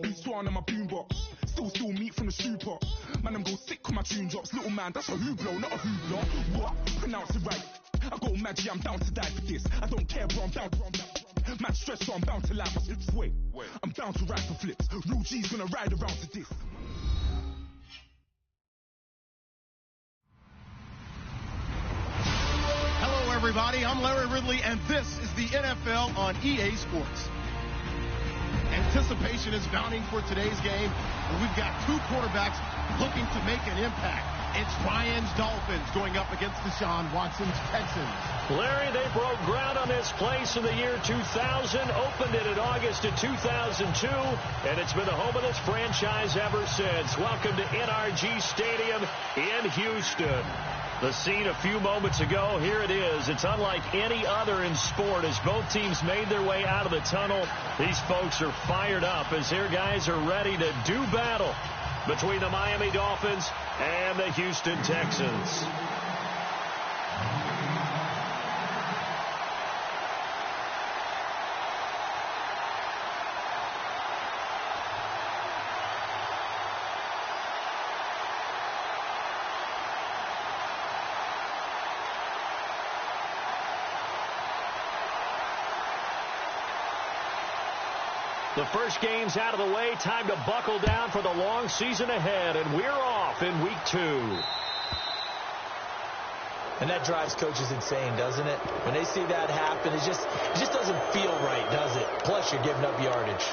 Beast one on my boombox. Still meat from the super. Man, I'm go sick when my tune drops. Little man, that's a hooplo, not a hoopla. What? Pronounce it right. I got magic, I'm down to die for this. I don't care, bro, I'm down. Man, stress, so I'm bound to lie. Wait, I'm bound to ride for flips. Real G's gonna ride around to this. Hello, everybody. I'm Larry Ridley, and this is the NFL on EA Sports. Anticipation is mounting for today's game, and we've got two quarterbacks looking to make an impact. It's Ryan's Dolphins going up against Deshaun Watson's Texans. Larry, they broke ground on this place in the year 2000, opened it in August of 2002, and it's been the home of this franchise ever since. Welcome to NRG Stadium in Houston. The scene a few moments ago, here it is. It's unlike any other in sport as both teams made their way out of the tunnel. These folks are fired up as their guys are ready to do battle between the Miami Dolphins and the Houston Texans. The first game's out of the way. Time to buckle down for the long season ahead, and we're off in week 2. And that drives coaches insane, doesn't it? When they see that happen, it just doesn't feel right, does it? Plus, you're giving up yardage.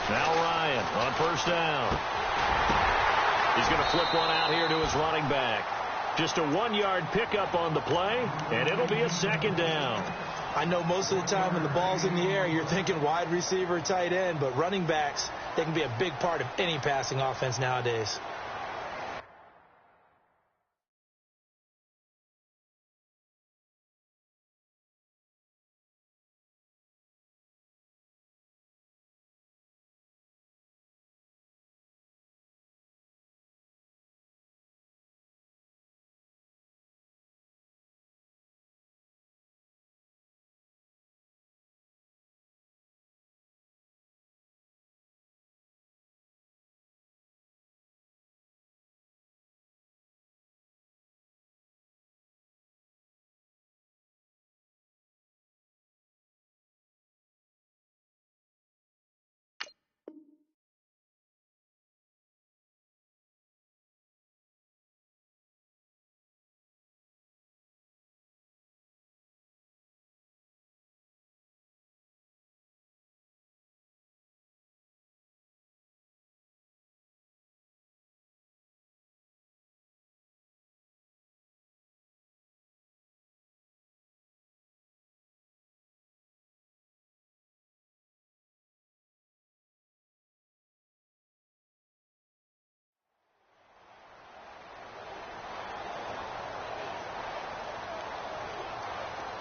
Now Ryan on first down. He's going to flip one out here to his running back. Just a 1-yard pickup on the play, and it'll be a second down. I know most of the time when the ball's in the air, you're thinking wide receiver, tight end, but running backs, they can be a big part of any passing offense nowadays.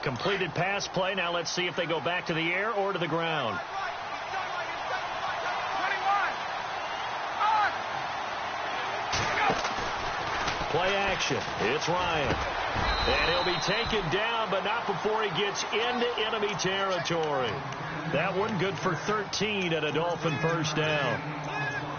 Completed pass play. Now let's see if they go back to the air or to the ground. Play action. It's Ryan. And he'll be taken down, but not before he gets into enemy territory. That one good for 13 at a Dolphin first down.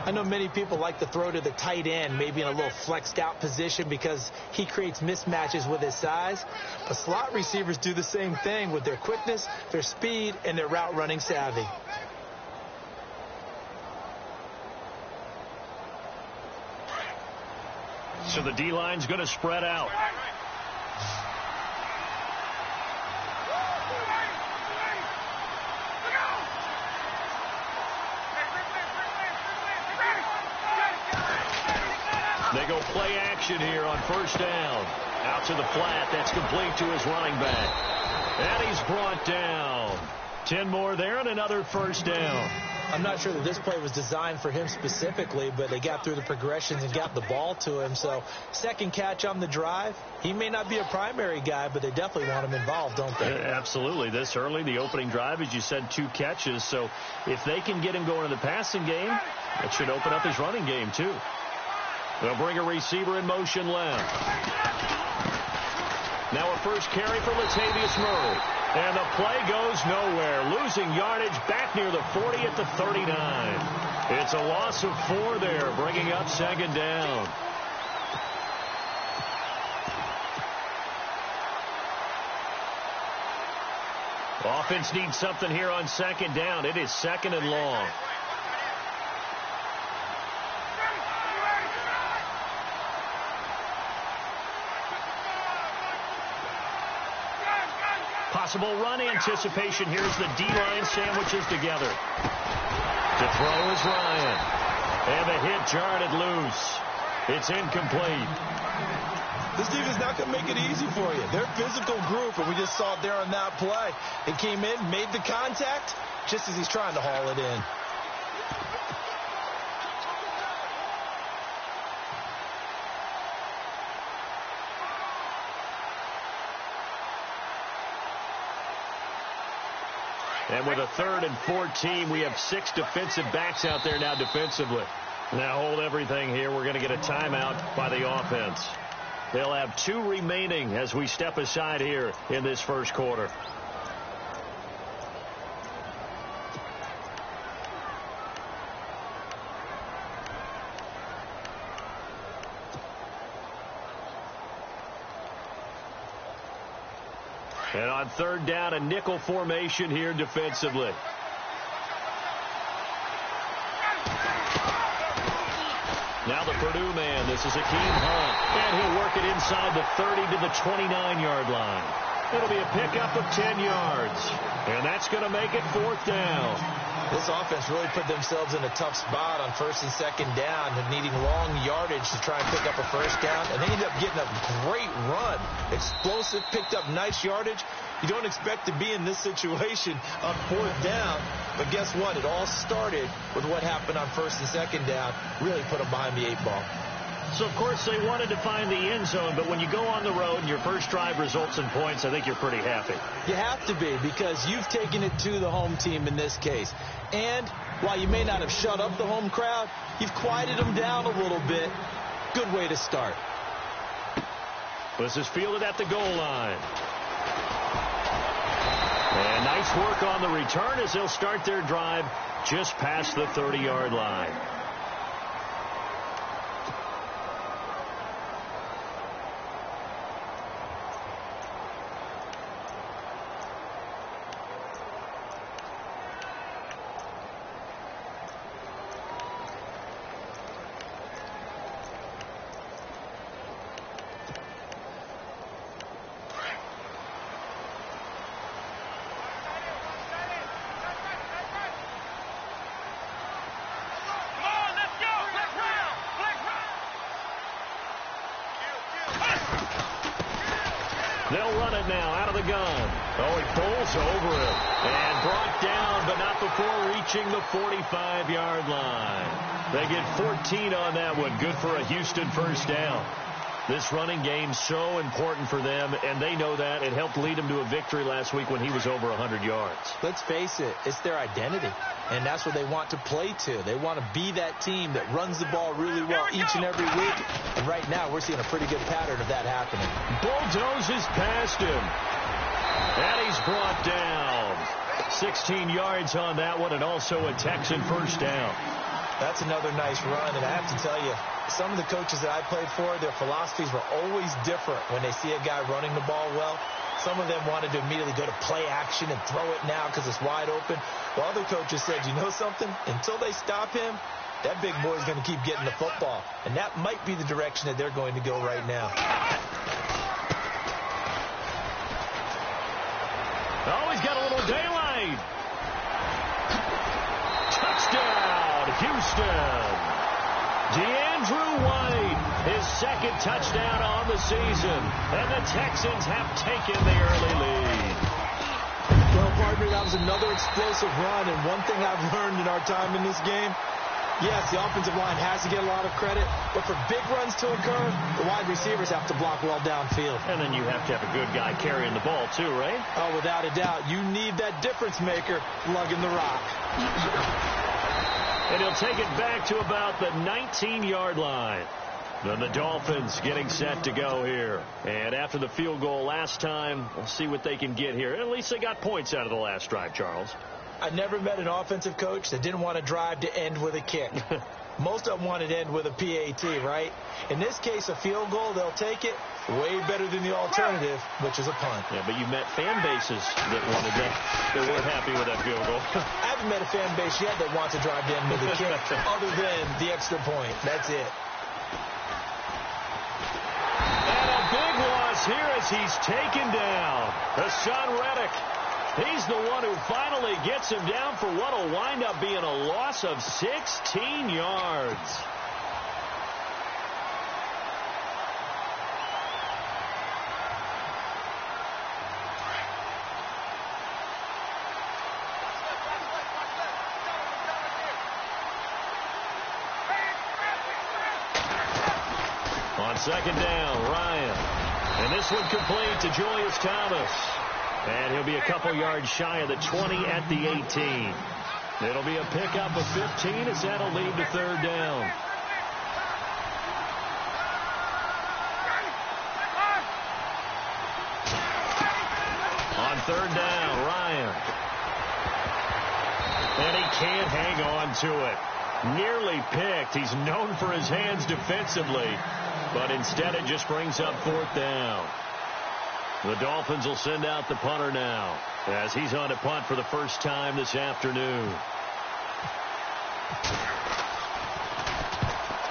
I know many people like to throw to the tight end, maybe in a little flexed out position because he creates mismatches with his size. But slot receivers do the same thing with their quickness, their speed, and their route running savvy. So the D-line's going to spread out. They go play action here on first down. Out to the flat. That's complete to his running back. And he's brought down. 10 more there and another first down. I'm not sure that this play was designed for him specifically, but they got through the progressions and got the ball to him. So second catch on the drive. He may not be a primary guy, but they definitely want him involved, don't they? Yeah, absolutely. This early, the opening drive, as you said, 2 catches. So if they can get him going in the passing game, it should open up his running game too. They'll bring a receiver in motion left. Now a first carry for Latavius Murray. And the play goes nowhere. Losing yardage back near the 40 at the 39. It's a loss of 4 there, bringing up second down. Offense needs something here on second down. It is second and long. Possible run anticipation. Here's the D-line sandwiches together. To throw is Ryan. And the hit jarred it loose. It's incomplete. This defense is not going to make it easy for you. They're a physical group, and we just saw it there on that play. It came in, made the contact, just as he's trying to haul it in. And with a 3rd and 14, we have 6 defensive backs out there now defensively. Now hold everything here. We're going to get a timeout by the offense. They'll have 2 remaining as we step aside here in this first quarter. And on 3rd down, a nickel formation here defensively. Now the Purdue man. This is Akeem Hunt. And he'll work it inside the 30 to the 29-yard line. It'll be a pickup of 10 yards. And that's going to make it 4th down. This offense really put themselves in a tough spot on 1st and 2nd down, needing long yardage to try and pick up a first down. And they ended up getting a great run. Explosive, picked up nice yardage. You don't expect to be in this situation on 4th down. But guess what? It all started with what happened on 1st and 2nd down. Really put them behind the 8 ball. So, of course, they wanted to find the end zone, but when you go on the road and your first drive results in points, I think you're pretty happy. You have to be, because you've taken it to the home team in this case. And while you may not have shut up the home crowd, you've quieted them down a little bit. Good way to start. This is fielded at the goal line. And nice work on the return as they'll start their drive just past the 30-yard line. They'll run it now out of the gun. Oh, he pulls over it. And brought down, but not before reaching the 45-yard line. They get 14 on that one. Good for a Houston first down. This running game so important for them, and they know that. It helped lead them to a victory last week when he was over 100 yards. Let's face it, it's their identity, and that's what they want to play to. They want to be that team that runs the ball really well each and every week, and right now we're seeing a pretty good pattern of that happening. Bulldozes past him, and he's brought down. 16 yards on that one, and also a Texan first down. That's another nice run, and I have to tell you, some of the coaches that I played for, their philosophies were always different when they see a guy running the ball well. Some of them wanted to immediately go to play action and throw it now because it's wide open. While other coaches said, you know something? Until they stop him, that big boy's going to keep getting the football. And that might be the direction that they're going to go right now. Oh, he's got a little daylight. Touchdown, Houston. DeAndrew White, his second touchdown on the season. And the Texans have taken the early lead. Well, partner, that was another explosive run. And one thing I've learned in our time in this game, yes, the offensive line has to get a lot of credit, but for big runs to occur, the wide receivers have to block well downfield. And then you have to have a good guy carrying the ball too, right? Oh, without a doubt. You need that difference maker lugging the rock. And he'll take it back to about the 19-yard line. Then the Dolphins getting set to go here. And after the field goal last time, we'll see what they can get here. At least they got points out of the last drive, Charles. I never met an offensive coach that didn't want to drive to end with a kick. Most of them want it to end with a PAT, right? In this case, a field goal, they'll take it. Way better than the alternative, which is a punt. Yeah, but you met fan bases that wanted that. They weren't happy with that field goal. I haven't met a fan base yet that wants to drive to end with a kick other than the extra point. That's it. And a big loss here as he's taken down. Hassan Reddick. He's the one who finally gets him down for what will wind up being a loss of 16 yards. On second down, Ryan. And this one complete to Julius Thomas. And he'll be a couple yards shy of the 20 at the 18. It'll be a pickup of 15 as that'll lead to third down. On third down, Ryan. And he can't hang on to it. Nearly picked. He's known for his hands defensively. But instead it just brings up fourth down. The Dolphins will send out the punter now as he's on to punt for the first time this afternoon.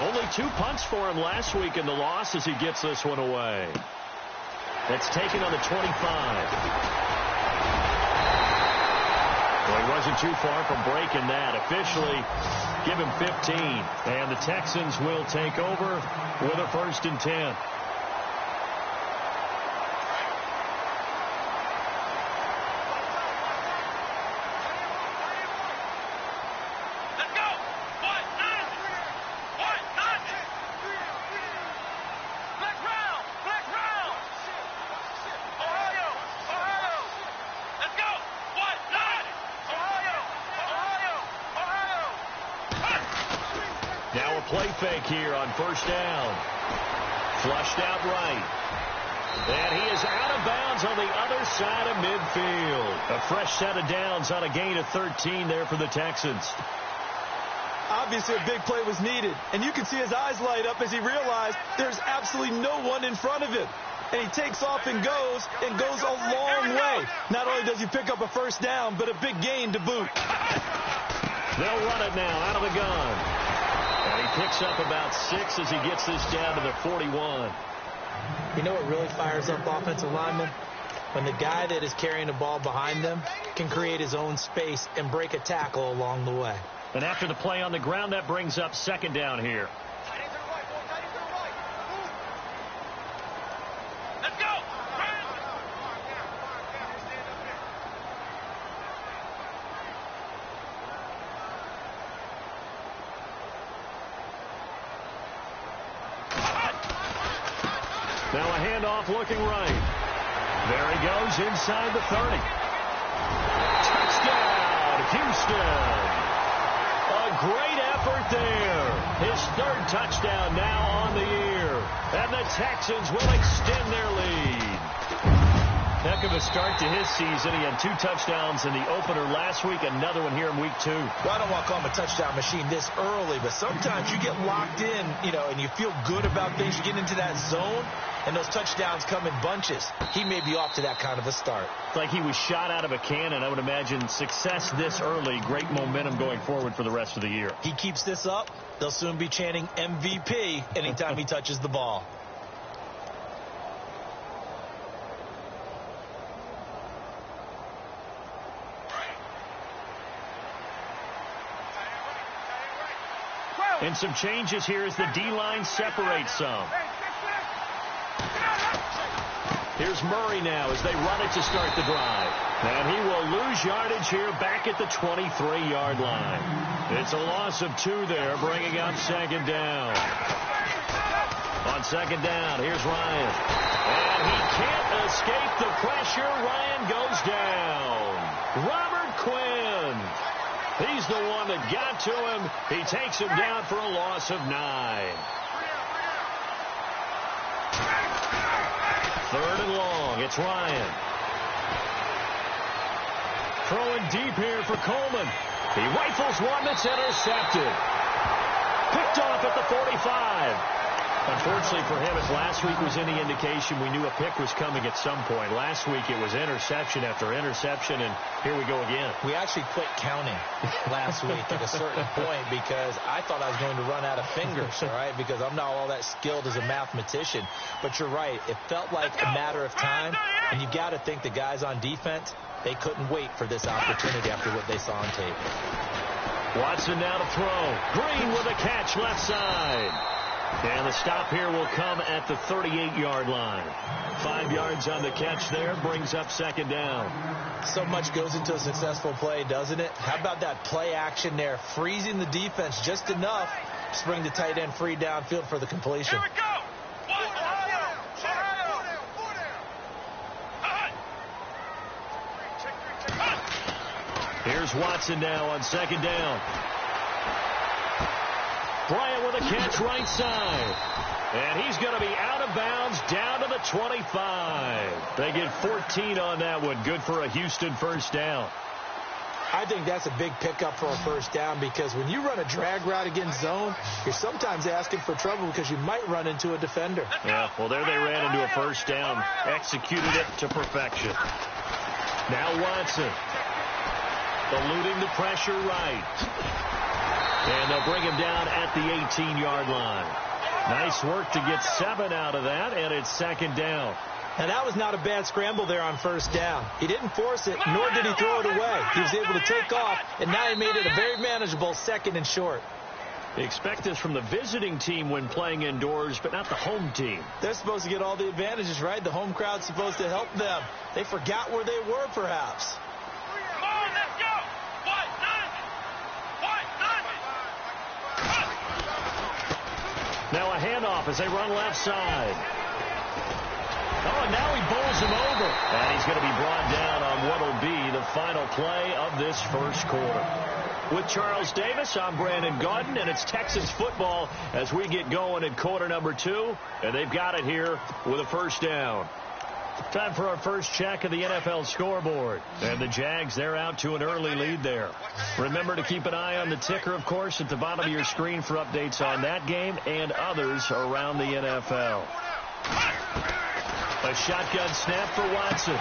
Only 2 punts for him last week in the loss as he gets this one away. That's taken on the 25. Well, he wasn't too far from breaking that. Officially, give him 15. And the Texans will take over with a 1st and 10. Now a play fake here on first down. Flushed out right. And he is out of bounds on the other side of midfield. A fresh set of downs on a gain of 13 there for the Texans. Obviously a big play was needed. And you can see his eyes light up as he realized there's absolutely no one in front of him. And he takes off and goes a long way. Not only does he pick up a first down, but a big gain to boot. They'll run it now out of the gun. And he picks up about 6 as he gets this down to the 41. You know what really fires up offensive linemen? When the guy that is carrying the ball behind them can create his own space and break a tackle along the way. And after the play on the ground, that brings up second down here. Let's go! Now a handoff looking right. There he goes inside the 30. Touchdown, Houston. A great effort there. His 3rd touchdown now on the year. And the Texans will extend their lead. Heck of a start to his season. He had 2 touchdowns in the opener last week, another one here in week 2. Well, I don't want to call him a touchdown machine this early, but sometimes you get locked in, and you feel good about things. You get into that zone, and those touchdowns come in bunches. He may be off to that kind of a start. It's like he was shot out of a cannon. I would imagine success this early, great momentum going forward for the rest of the year. He keeps this up, they'll soon be chanting MVP anytime he touches the ball. And some changes here as the D-line separates some. Here's Murray now as they run it to start the drive. And he will lose yardage here back at the 23-yard line. It's a loss of 2 there, bringing up second down. On second down, here's Ryan. And he can't escape the pressure. Ryan goes down. Robert Quinn. He's the one that got to him. He takes him down for a loss of 9. Third and long. It's Ryan. Throwing deep here for Coleman. He rifles one that's intercepted. Picked off at the 45. Unfortunately for him, if last week was any indication, we knew a pick was coming at some point. Last week it was interception after interception, and here we go again. We actually quit counting last week at a certain point because I thought I was going to run out of fingers, all right, because I'm not all that skilled as a mathematician. But you're right. It felt like a matter of time, and you got to think the guys on defense, they couldn't wait for this opportunity after what they saw on tape. Watson now to throw. Green with a catch left side. And the stop here will come at the 38-yard line. 5 yards on the catch there, brings up second down. So much goes into a successful play, doesn't it? How about that play action there, freezing the defense just enough to bring the tight end free downfield for the completion. Here we go. Here's Watson now on second down. Bryant with a catch right side. And he's going to be out of bounds down to the 25. They get 14 on that one. Good for a Houston first down. I think that's a big pickup for a first down because when you run a drag route against zone, you're sometimes asking for trouble because you might run into a defender. Yeah, well, there they ran into a first down. Executed it to perfection. Now Watson. Eluding the pressure right. And they'll bring him down at the 18-yard line. Nice work to get 7 out of that, and it's second down. And that was not a bad scramble there on first down. He didn't force it, nor did he throw it away. He was able to take off, and now he made it a very manageable second and short. They expect this from the visiting team when playing indoors, but not the home team. They're supposed to get all the advantages, right? The home crowd's supposed to help them. They forgot where they were, perhaps. Come on, let's go. Now a handoff as they run left side. Oh, and now he bowls him over. And he's going to be brought down on what will be the final play of this first quarter. With Charles Davis, I'm Brandon Gaudin, and it's Texas football as we get going in quarter number 2. And they've got it here with a first down. Time for our first check of the NFL scoreboard. And the Jags, they're out to an early lead there. Remember to keep an eye on the ticker, of course, at the bottom of your screen for updates on that game and others around the NFL. A shotgun snap for Watson.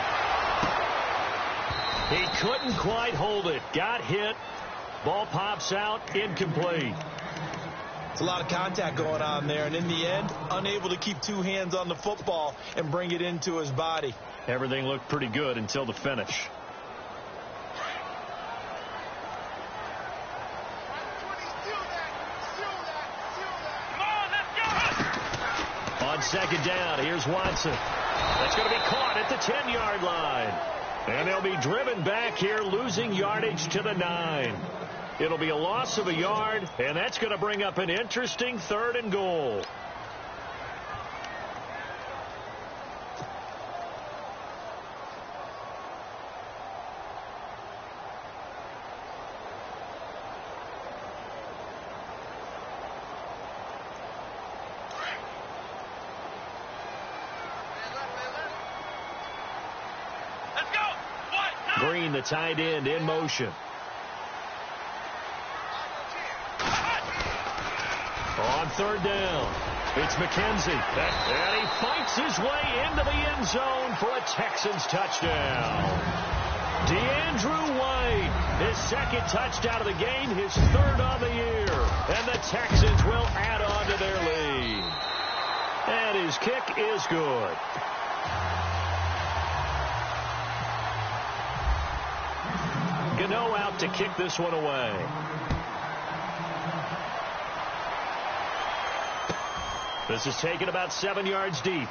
He couldn't quite hold it. Got hit. Ball pops out. Incomplete. It's a lot of contact going on there, and in the end, unable to keep 2 hands on the football and bring it into his body. Everything looked pretty good until the finish. On second down, here's Watson. That's going to be caught at the 10-yard line. And they'll be driven back here, losing yardage to the 9. It'll be a loss of a yard, and that's going to bring up an interesting 3rd and goal. Green, the tight end, in motion. On third down, it's McKenzie. And he fights his way into the end zone for a Texans touchdown. DeAndrew White, his second touchdown of the game, his third of the year. And the Texans will add on to their lead. And his kick is good. Gano out to kick this one away. This is taken about 7 yards deep.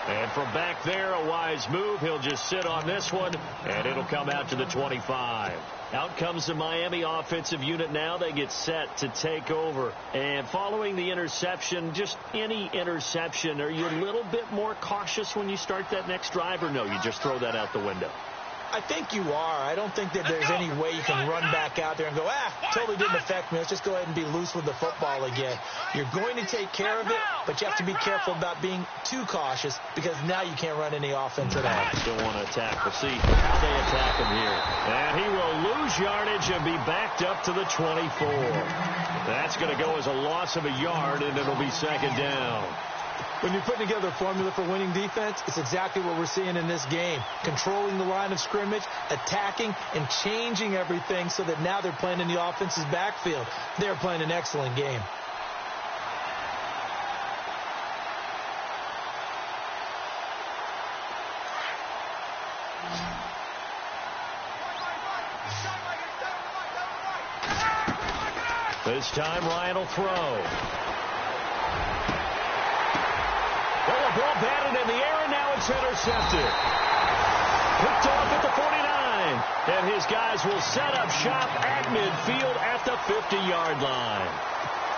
And from back there, a wise move. He'll just sit on this one, and it'll come out to the 25. Out comes the Miami offensive unit now. They get set to take over. And following the interception, just any interception, are you a little bit more cautious when you start that next drive, or no, you just throw that out the window? I think you are. I don't think that there's any way you can run back out there and go, totally didn't affect me. Let's just go ahead and be loose with the football again. You're going to take care of it, but you have to be careful about being too cautious because now you can't run any offense at all. Don't want to attack. We'll see how they attack him here. And he will lose yardage and be backed up to the 24. That's going to go as a loss of a yard, and it'll be second down. When you're putting together a formula for winning defense, it's exactly what we're seeing in this game. Controlling the line of scrimmage, attacking, and changing everything so that now they're playing in the offense's backfield. They're playing an excellent game. This time Ryan will throw. Ball batted in the air, and now it's intercepted. Picked off at the 49. And his guys will set up shop at midfield at the 50-yard line.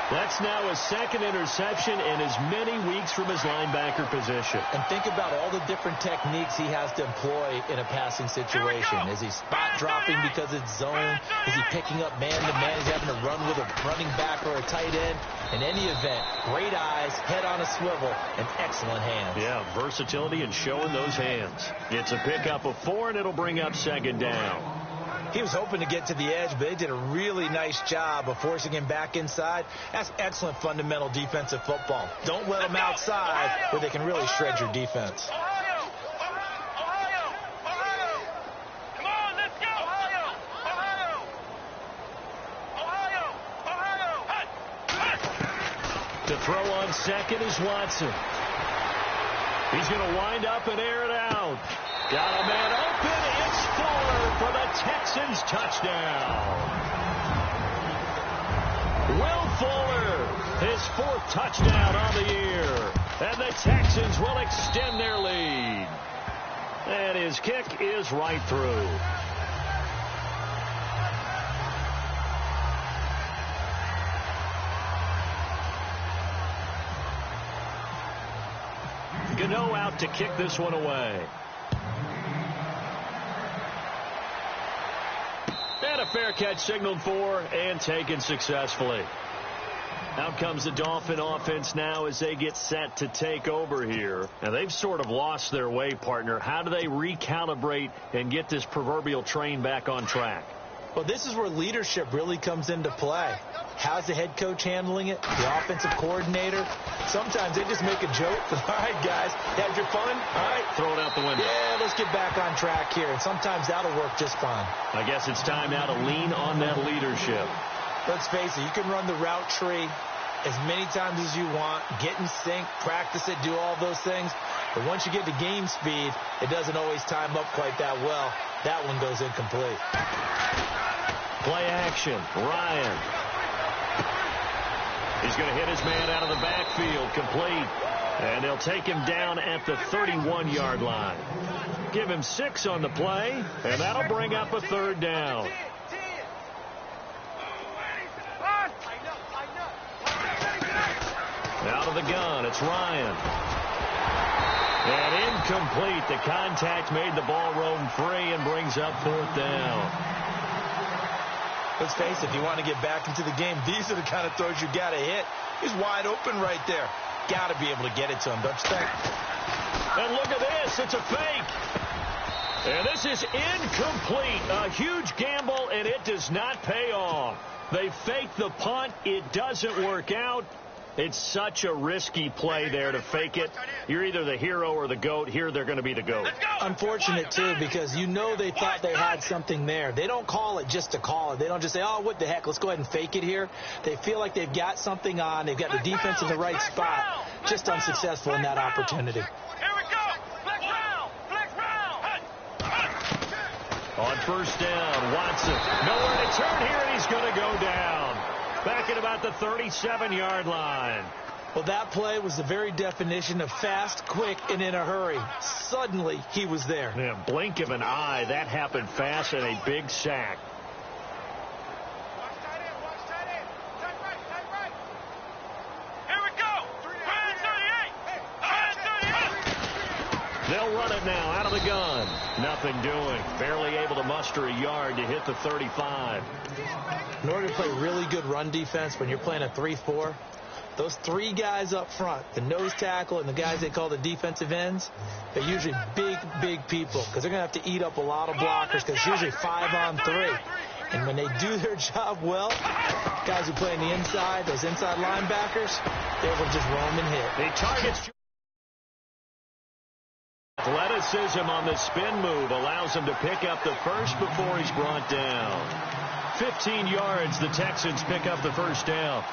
That's now his second interception in as many weeks from his linebacker position. And think about all the different techniques he has to employ in a passing situation. Is he spot dropping because it's zone? Is he picking up man-to-man? He's having to run with a running back or a tight end? In any event, great eyes, head on a swivel, and excellent hands. Yeah, versatility and showing those hands. It's a pickup of 4, and it'll bring up second down. He was hoping to get to the edge, but they did a really nice job of forcing him back inside. That's excellent fundamental defensive football. Don't let them outside where they can really shred your defense. To throw on second is Watson. He's going to wind up and air it out. Got a man open. It's Fuller for the Texans touchdown. Will Fuller, his 4th touchdown on the year. And the Texans will extend their lead. And his kick is right through. Gano out to kick this one away. And a fair catch signaled for and taken successfully. Out comes the Dolphin offense now as they get set to take over here. And they've sort of lost their way, partner. How do they recalibrate and get this proverbial train back on track? Well, this is where leadership really comes into play. How's the head coach handling it? The offensive coordinator? Sometimes they just make a joke. All right, guys, had your fun? All right. Throw it out the window. Yeah, let's get back on track here. And sometimes that'll work just fine. I guess it's time now to lean on that leadership. Let's face it, you can run the route tree as many times as you want, get in sync, practice it, do all those things. But once you get to game speed, it doesn't always time up quite that well. That one goes incomplete. Play action. Ryan. He's going to hit his man out of the backfield. Complete. And they'll take him down at the 31-yard line. Give him 6 on the play, and that'll bring up a 3rd down. Out of the gun, it's Ryan. And incomplete. The contact made the ball roam free and brings up 4th down. Let's face it, if you want to get back into the game, these are the kind of throws you got to hit. He's wide open right there. Got to be able to get it to him, don't you think? And look at this. It's a fake. And this is incomplete. A huge gamble, and it does not pay off. They fake the punt. It doesn't work out. It's such a risky play there to fake it. You're either the hero or the GOAT. Here they're going to be the GOAT. Unfortunate, too, because you know they thought they had something there. They don't call it just to call it. They don't just say, oh, what the heck, let's go ahead and fake it here. They feel like they've got something on. They've got the defense in the right spot. Just unsuccessful in that opportunity. On first down, Watson. Nowhere to turn here, and he's going to go down. Back at about the 37-yard line. Well, that play was the very definition of fast, quick, and in a hurry. Suddenly, he was there. Yeah, blink of an eye. That happened fast and a big sack. They'll run it now out of the gun. Nothing doing. Barely able to muster a yard to hit the 35. In order to play really good run defense when you're playing a 3-4, those three guys up front, the nose tackle and the guys they call the defensive ends, they're usually big, big people because they're going to have to eat up a lot of blockers because it's usually 5-on-3. And when they do their job well, guys who play on the inside, those inside linebackers, they're able to just roam and hit. He targets. Athleticism on the spin move allows him to pick up the first before he's brought down. 15 yards, the Texans pick up the first down.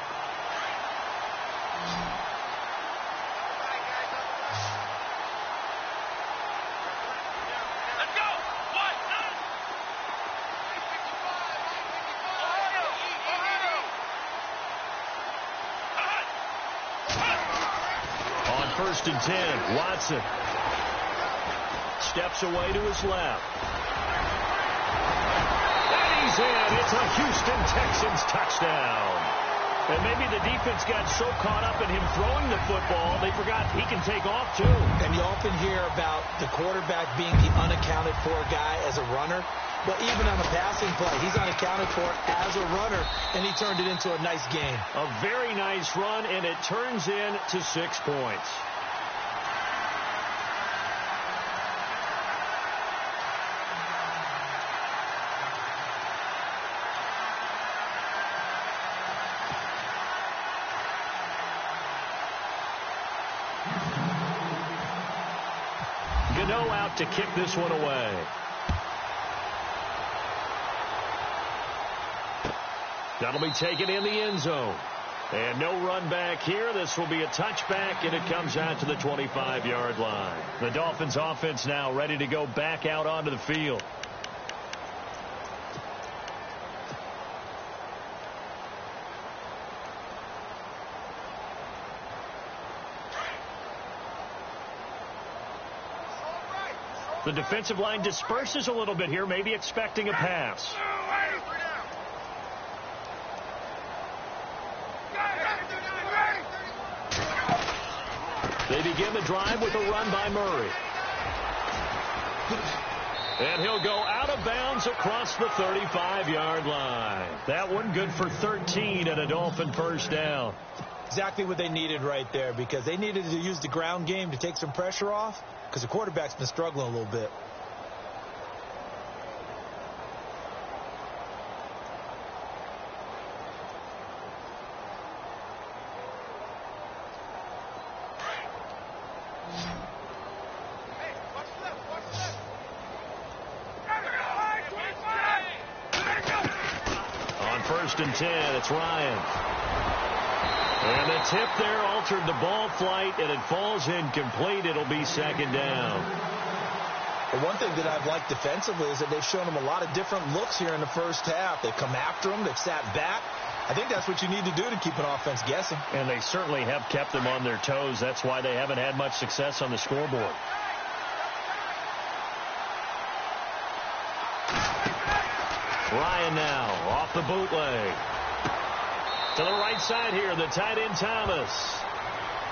On first and 10, Watson steps away to his left. And he's in. It's a Houston Texans touchdown. And maybe the defense got so caught up in him throwing the football, they forgot he can take off, too. And you often hear about the quarterback being the unaccounted for guy as a runner. But even on a passing play, he's unaccounted for as a runner, and he turned it into a nice game. A very nice run, and it turns into 6 points. Gano out to kick this one away. That'll be taken in the end zone. And no run back here. This will be a touchback, and it comes out to the 25-yard line. The Dolphins offense now ready to go back out onto the field. The defensive line disperses a little bit here, maybe expecting a pass. They begin the drive with a run by Murray. And he'll go out of bounds across the 35-yard line. That one good for 13 and a Dolphin first down. Exactly what they needed right there, because they needed to use the ground game to take some pressure off, because the quarterback's been struggling a little bit. On first and 10, it's Ryan. And the tip there altered the ball flight, and it falls incomplete. It'll be second down. Well, one thing that I've liked defensively is that they've shown them a lot of different looks here in the first half. They've come after them. They've sat back. I think that's what you need to do to keep an offense guessing. And they certainly have kept them on their toes. That's why they haven't had much success on the scoreboard. Ryan now off the bootleg. To the right side here, the tight end Thomas.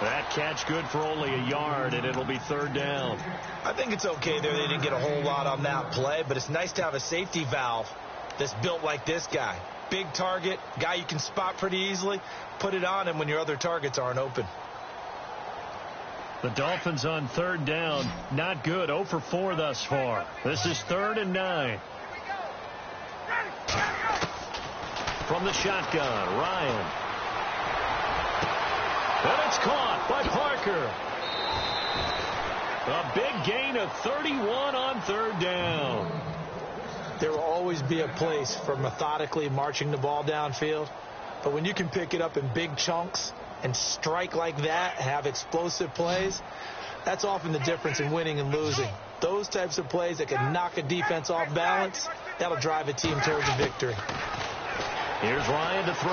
That catch good for only a yard, and it'll be third down. I think it's okay there. They didn't get a whole lot on that play, but it's nice to have a safety valve that's built like this guy. Big target, guy you can spot pretty easily. Put it on him when your other targets aren't open. The Dolphins on third down. Not good. 0 for 4 thus far. This is 3rd and 9. From the shotgun, Ryan. And it's caught by Parker. A big gain of 31 on 3rd down. There will always be a place for methodically marching the ball downfield. But when you can pick it up in big chunks and strike like that, have explosive plays, that's often the difference in winning and losing. Those types of plays that can knock a defense off balance, that'll drive a team towards a victory. Here's Ryan to throw.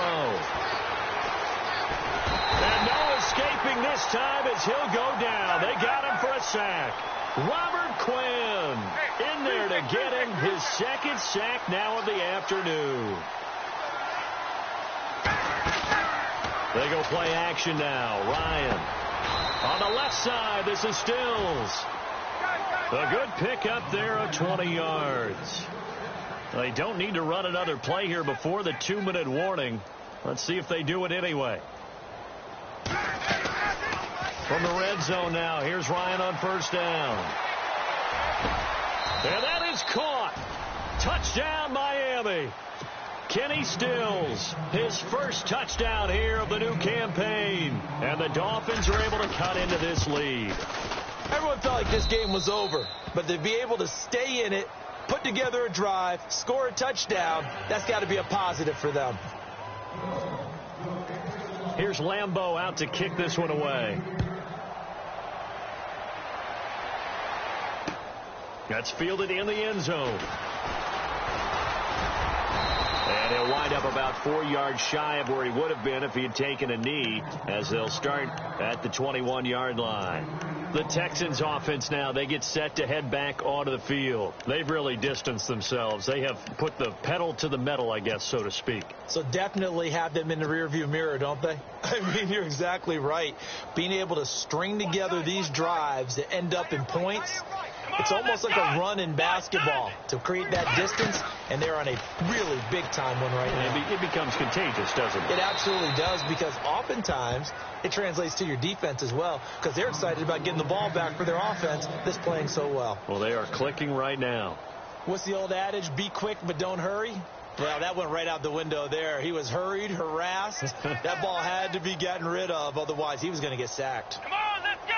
And no escaping this time as he'll go down. They got him for a sack. Robert Quinn in there to get him his 2nd sack now of the afternoon. They go play action now. Ryan on the left side. This is Stills. A good pickup there of 20 yards. They don't need to run another play here before the 2-minute warning. Let's see if they do it anyway. From the red zone now, here's Ryan on 1st down. And that is caught. Touchdown, Miami. Kenny Stills, his first touchdown here of the new campaign. And the Dolphins are able to cut into this lead. Everyone felt like this game was over, but to be able to stay in it, put together a drive, score a touchdown, that's got to be a positive for them. Here's Lambeau out to kick this one away. That's fielded in the end zone. And he'll wind up about 4 yards shy of where he would have been if he had taken a knee, as they'll start at the 21-yard line. The Texans offense now, they get set to head back onto the field. They've really distanced themselves. They have put the pedal to the metal, I guess, so to speak. So definitely have them in the rearview mirror, don't they? I mean, you're exactly right. Being able to string together these drives that end up in points, it's almost like a run in basketball to create that distance, and they're on a really big-time one right now. It becomes contagious, doesn't it? It absolutely does, because oftentimes it translates to your defense as well, because they're excited about getting the ball back for their offense that's playing so well. Well, they are clicking right now. What's the old adage? Be quick, but don't hurry. Well, that went right out the window there. He was hurried, harassed. That ball had to be gotten rid of, otherwise he was going to get sacked. Come on, let's go!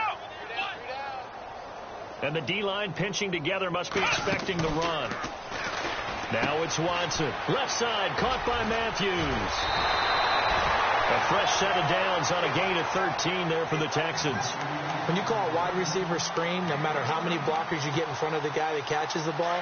And the D-line pinching together, must be expecting the run. Now it's Watson. Left side, caught by Matthews. A fresh set of downs on a gain of 13 there for the Texans. When you call a wide receiver screen, no matter how many blockers you get in front of the guy that catches the ball,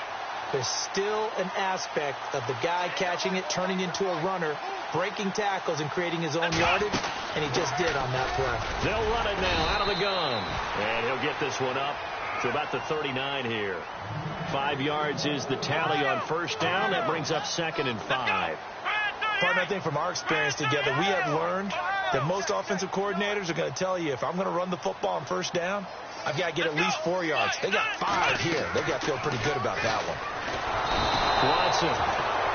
there's still an aspect of the guy catching it, turning into a runner, breaking tackles and creating his own yardage, and he just did on that play. They'll run it now out of the gun. And he'll get this one up to about the 39 here. 5 yards is the tally on 1st down. That brings up 2nd and 5. Partner, I think from our experience together, we have learned that most offensive coordinators are going to tell you, if I'm going to run the football on 1st down, I've got to get at least 4 yards. They got 5 here. They got to feel pretty good about that one. Watson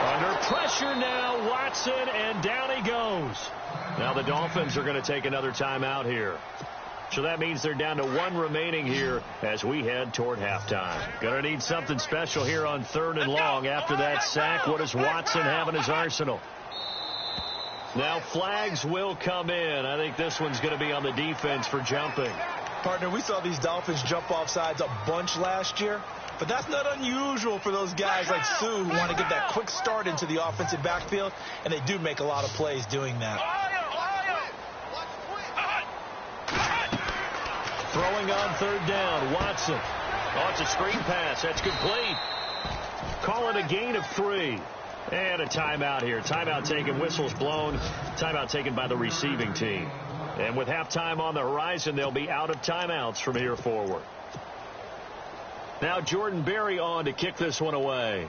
under pressure now. Watson, and down he goes. Now the Dolphins are going to take another timeout here. So that means they're down to 1 remaining here as we head toward halftime. Going to need something special here on 3rd and long. After that sack, what does Watson have in his arsenal? Now flags will come in. I think this one's going to be on the defense for jumping. Partner, we saw these Dolphins jump off sides a bunch last year, but that's not unusual for those guys like Sue who want to get that quick start into the offensive backfield, and they do make a lot of plays doing that. Throwing on 3rd down, Watson. Oh, it's a screen pass. That's complete. Call it a gain of 3. And a timeout here. Timeout taken, whistles blown. Timeout taken by the receiving team. And with halftime on the horizon, they'll be out of timeouts from here forward. Now Jordan Berry on to kick this one away.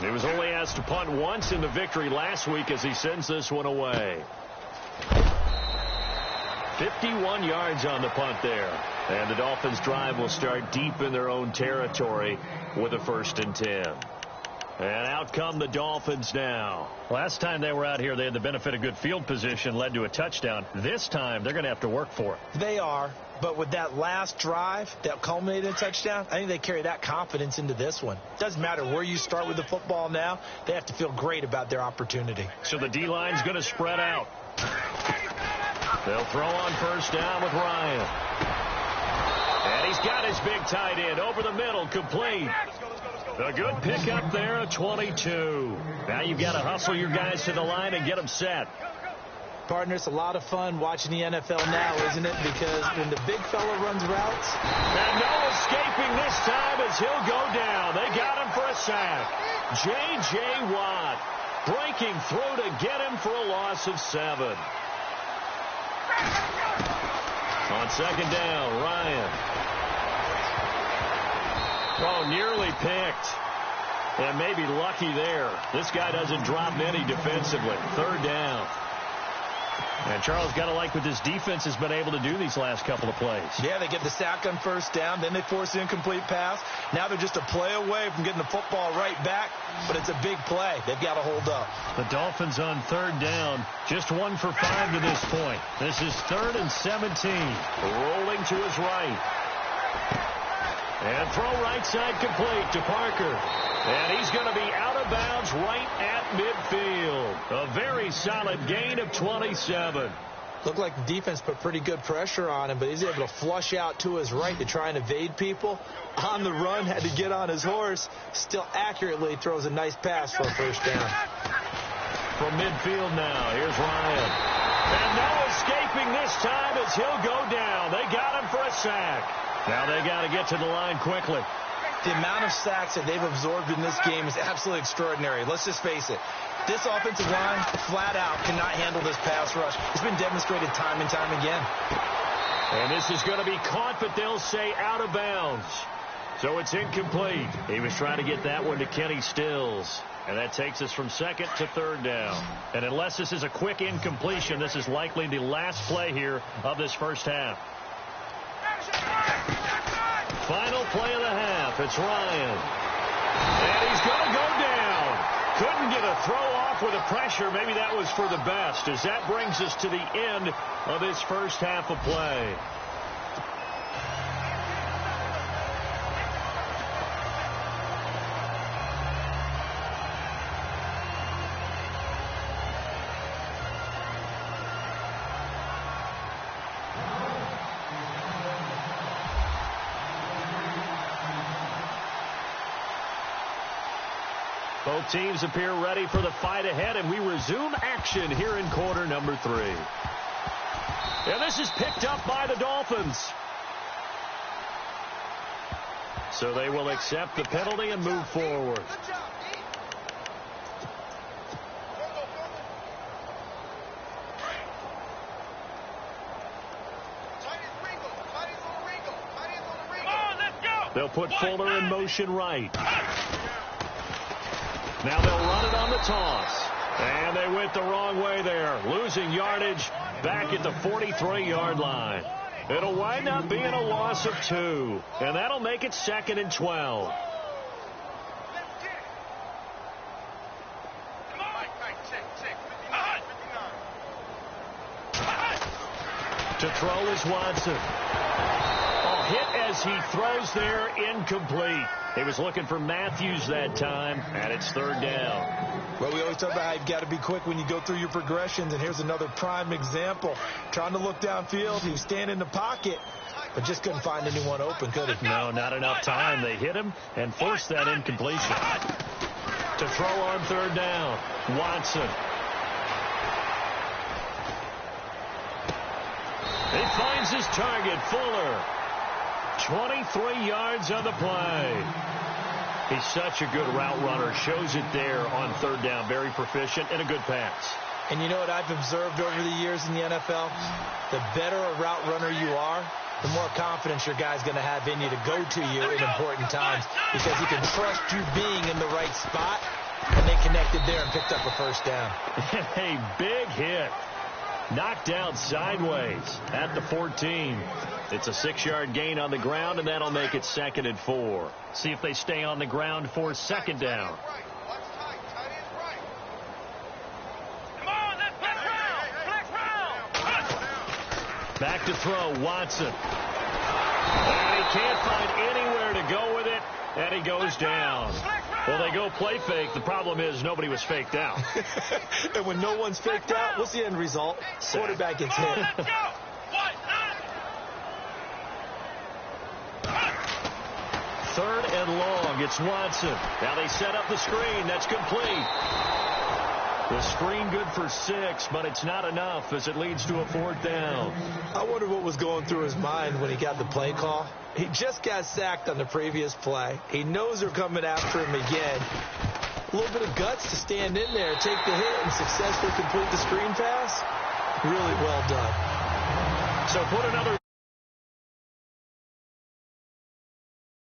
He was only asked to punt once in the victory last week as he sends this one away. 51 yards on the punt there. And the Dolphins drive will start deep in their own territory with a 1st and 10. And out come the Dolphins now. Last time they were out here, they had the benefit of good field position, led to a touchdown. This time, they're going to have to work for it. They are, but with that last drive that culminated in a touchdown, I think they carry that confidence into this one. Doesn't matter where you start with the football now. They have to feel great about their opportunity. So the D-line's going to spread out. They'll throw on first down with Ryan. And he's got his big tight end over the middle, complete. A good pickup there at 22. Now you've got to hustle your guys to the line and get them set. Partner, it's a lot of fun watching the NFL now, isn't it? Because when the big fella runs routes. And no escaping this time as he'll go down. They got him for a sack. J.J. Watt breaking through to get him for a loss of 7. On second down, Ryan. Oh, nearly picked. And maybe lucky there. This guy doesn't drop many defensively. Third down. And Charles, got to like what this defense has been able to do these last couple of plays. Yeah, they get the sack on first down. Then they force an incomplete pass. Now they're just a play away from getting the football right back. But it's a big play. They've got to hold up. The Dolphins on third down. Just 1 for 5 to this point. This is 3rd and 17. Rolling to his right. And throw right side complete to Parker. And he's going to be out of bounds right at midfield. A very solid gain of 27. Looked like the defense put pretty good pressure on him, but he's able to flush out to his right to try and evade people. On the run, had to get on his horse. Still accurately throws a nice pass for a first down. From midfield now, here's Ryan. And no escaping this time as he'll go down. They got him for a sack. Now they got to get to the line quickly. The amount of sacks that they've absorbed in this game is absolutely extraordinary. Let's just face it. This offensive line, flat out, cannot handle this pass rush. It's been demonstrated time and time again. And this is going to be caught, but they'll say out of bounds. So it's incomplete. He was trying to get that one to Kenny Stills. And that takes us from second to third down. And unless this is a quick incompletion, this is likely the last play here of this first half. Final play of the half. It's Ryan. And he's going to go down. Couldn't get a throw off with the pressure. Maybe that was for the best, as that brings us to the end of this first half of play. Both teams appear ready for the fight ahead, and we resume action here in quarter number 3. And this is picked up by the Dolphins. So they will accept the penalty and move forward. They'll put Fuller in motion right. Now they'll run it on the toss. And they went the wrong way there, losing yardage back at the 43-yard line. It'll wind up being a loss of 2. And that'll make it 2nd and 12. To throw is Watson. Oh, hit as he throws there, incomplete. He was looking for Matthews that time, and it's third down. Well, we always talk about how you've got to be quick when you go through your progressions, and here's another prime example. Trying to look downfield, he was standing in the pocket, but just couldn't find anyone open, could he? No, not enough time. They hit him and forced that incompletion. To throw on third down, Watson. He finds his target, Fuller. 23 yards on the play. He's such a good route runner. Shows it there on third down. Very proficient and a good pass. And you know what I've observed over the years in the NFL? The better a route runner you are, the more confidence your guy's going to have in you to go to you in important times, because he can trust you being in the right spot, and they connected there and picked up a first down. A big hit. Knocked down sideways at the 14. It's a 6-yard gain on the ground, and that'll make it 2nd and 4. See if they stay on the ground for second down. Back to throw, Watson. And he can't find anywhere to go with it, and he goes down. Well, they go play fake. The problem is nobody was faked out. And when no one's faked out, what's the end result? Quarterback gets hit. Third and long. It's Watson. Now they set up the screen. That's complete. The screen good for 6, but it's not enough as it leads to a 4th down. I wonder what was going through his mind when he got the play call. He just got sacked on the previous play. He knows they're coming after him again. A little bit of guts to stand in there, take the hit, and successfully complete the screen pass. Really well done. So put another